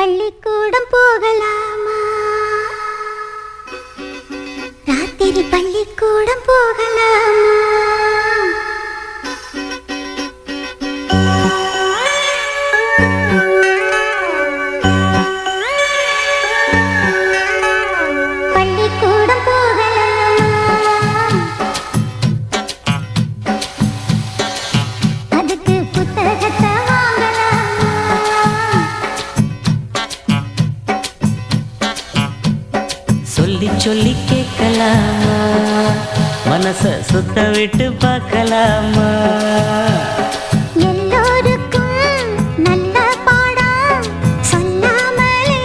பள்ளிக்கூடம் போகலாமா? ராத்திரி பள்ளிக்கூடம் போகலாமா? பள்ளிக்கூடம் போகலாமா? அதுக்கு புத்தகத்தை வாங்கலாமா? சொல்லி சொல்லி கேட்கலாமா? மனச சுத்த விட்டு பார்க்கலாமா? எல்லோருக்கும் நல்ல பாடம் சொல்லாமலே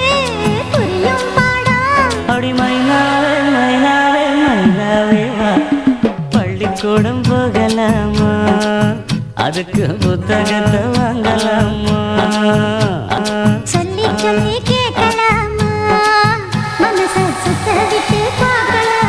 புரியும் பாடம். அப்படி மைனாவே மைனாவே மைனாவே வா. பள்ளிக்கூடம் போகலாமா? அதுக்கு புத்தகத்தை வாங்கலாமா? சொல்லி சொல்லி கேட்கலாமா? மனச சுத்த விட்டு பார்க்கலாமா?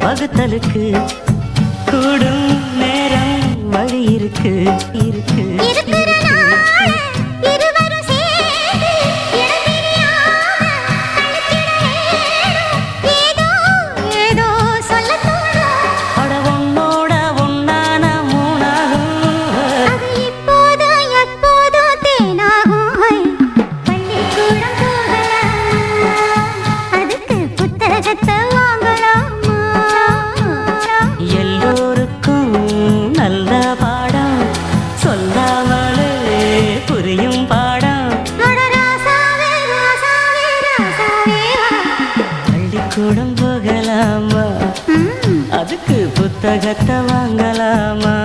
வகுத்தலுக்கு கூடும் நேரம் வழி இருக்கு இருக்கு. அட உன்னோட ஒன்னான மூணாகும். அதுக்கு புத்தகத்தை வாங்கலாமா? எல்லோருக்கும் நல்ல பாடம் சொல்லாமலே புரியும் பாடம். பள்ளிக்கூடம் போகலாமா? அதுக்கு புத்தகத்தை வாங்கலாமா?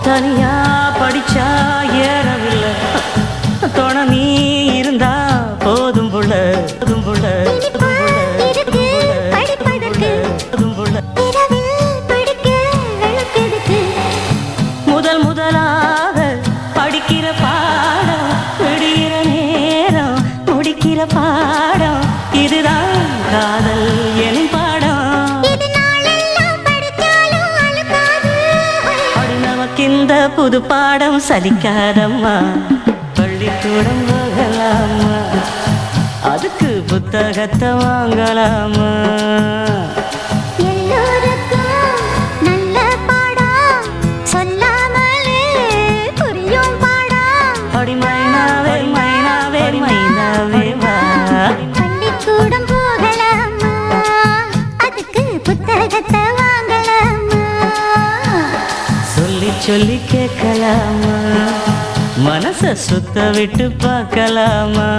தனியா படிச்சா ஏறவில்லை, துணை நீ இருந்தா போதும் புள்ள போதும் புள்ள போதும் புள்ள. முதல் முதலாக படிக்கிற பாடம் விடுகிற நேரம் முடிக்கிற பாடம் இதுதான் காதல் எனும் பாடம். இந்த புது பாடம் சலிக்காதம்மா. பள்ளிக்கூடம் போகலாமா? அதுக்கு புத்தகத்தை வாங்கலாமா? எல்லோருக்கும் நல்ல பாடம் சொல்லாமலே புரியும் பாடம். அடி மைனாவே மைனாவே மைனாவே வா. பள்ளிக்கூடம் போகலாமா? அதுக்கு புத்தகத்தை வாங்கலாமா? சொல்லி சொல்லி கேட்கலாமா? மனச சுத்த விட்டு பார்க்கலாமா?